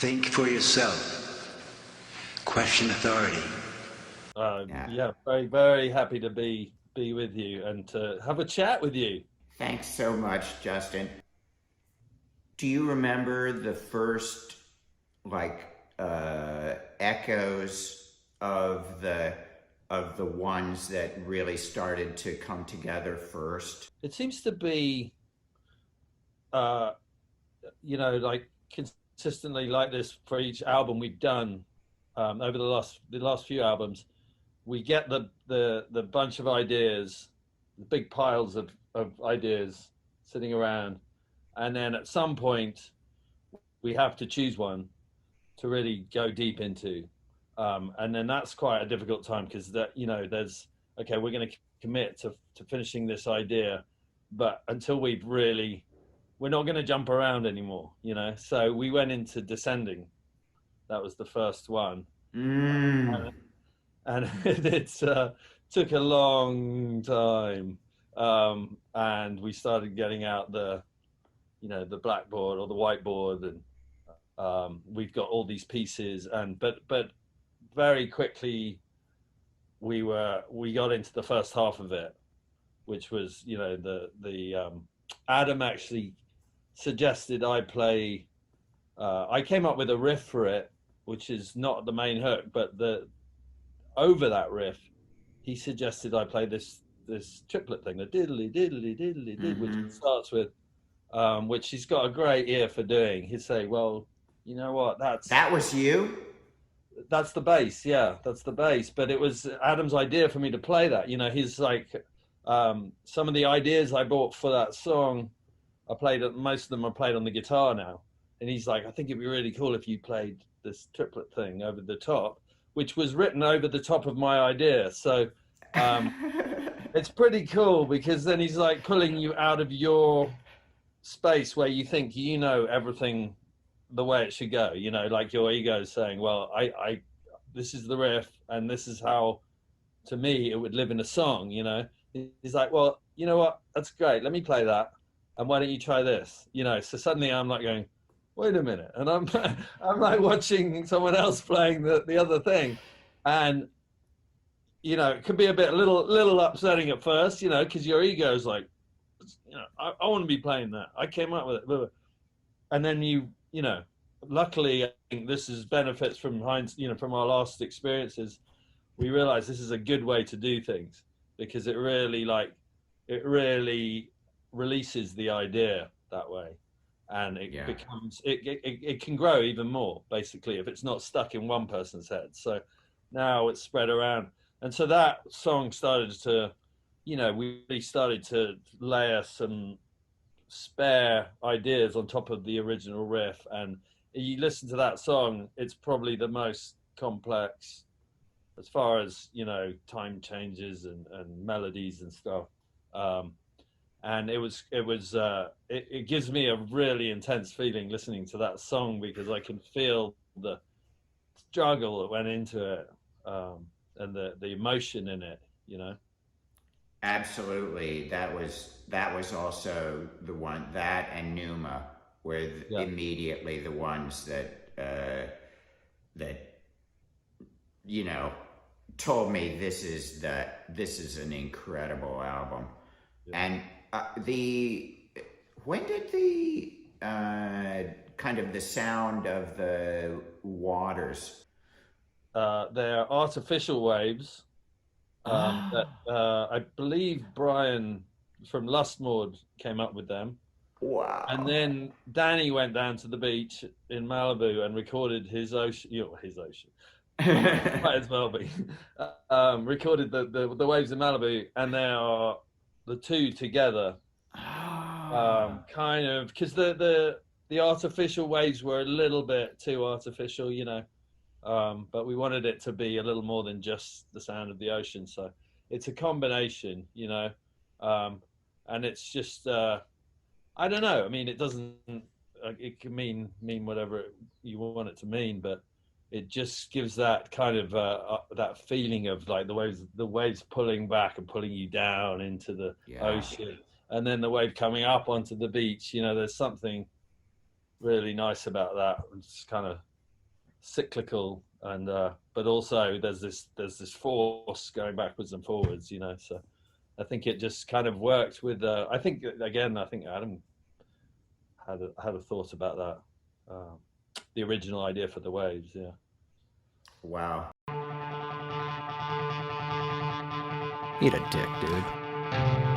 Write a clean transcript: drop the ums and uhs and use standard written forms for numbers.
Think for yourself. Question authority. Yeah, very, very happy to be with you and to have a chat with you. Thanks so much, Justin. Do you remember the first like echoes of the ones that really started to come together first? It seems to be, uh, like consistently like this for each album we've done over the last few albums. We get the bunch of ideas, the big piles of ideas sitting around, and then at some point we have to choose one to really go deep into, and then that's quite a difficult time because there's okay, we're going to commit to finishing this idea, but until we're not going to jump around anymore. So we went into Descending. That was the first one. Mm. And it took a long time, and we started getting out the blackboard or the whiteboard, and we've got all these pieces, and but very quickly we got into the first half of it, which was the Adam actually suggested I play. I came up with a riff for it, which is not the main hook, but the over that riff, he suggested I play this triplet thing, the diddly diddly diddly did, which Mm-hmm. starts with, which he's got a great ear for doing. He'd say, "Well, you know what? That was you? That's the bass, yeah, that's the bass." But it was Adam's idea for me to play that. He's like, some of the ideas I bought for that song, most of them are played on the guitar now, and he's like, "I think it'd be really cool if you played this triplet thing over the top," which was written over the top of my idea. So it's pretty cool because then he's like pulling you out of your space where you think everything the way it should go. Like your ego is saying, "Well, I this is the riff, and this is how, to me, it would live in a song." He's like, "Well, you know what? That's great. Let me play that, and why don't you try this?" So suddenly I'm like going, "Wait a minute," and I'm I'm like watching someone else playing the other thing, and it could be a little upsetting at first, because your ego is like, I want to be playing that. I came up with it, and then luckily, I think this is benefits from Heinz, from our last experiences. We realize this is a good way to do things because it really releases the idea that way, and it Yeah. becomes it can grow even more basically if it's not stuck in one person's head. So now it's spread around, and so that song started to, we really started to layer some spare ideas on top of the original riff. And you listen to that song, it's probably the most complex as far as time changes and melodies and stuff. um and it gives me a really intense feeling listening to that song because I can feel the struggle that went into it, and the emotion in it. Absolutely. That was also the one, that and Numa were Yeah. immediately the ones that you know told me this is an incredible album. Yeah. And the when did the kind of the sound of the waters? They're artificial waves, that I believe Brian from Lustmord came up with them. And Wow. then Danny went down to the beach in Malibu and recorded his ocean. Might as well be. Recorded the waves in Malibu, and they are the two together, Ah. kind of because the artificial waves were a little bit too artificial. But we wanted it to be a little more than just the sound of the ocean. So it's a combination, um, and it's just I don't know. I mean, it doesn't. It can mean whatever you want it to mean, but it just gives that kind of that feeling of like the waves pulling back and pulling you down into the Yeah. ocean, and then the wave coming up onto the beach. There's something really nice about that. It's kind of cyclical, and but also there's this force going backwards and forwards, you know. So I think it just kind of worked with. I think Adam had a thought about that. The original idea for the waves, yeah. Wow. Eat a dick, dude.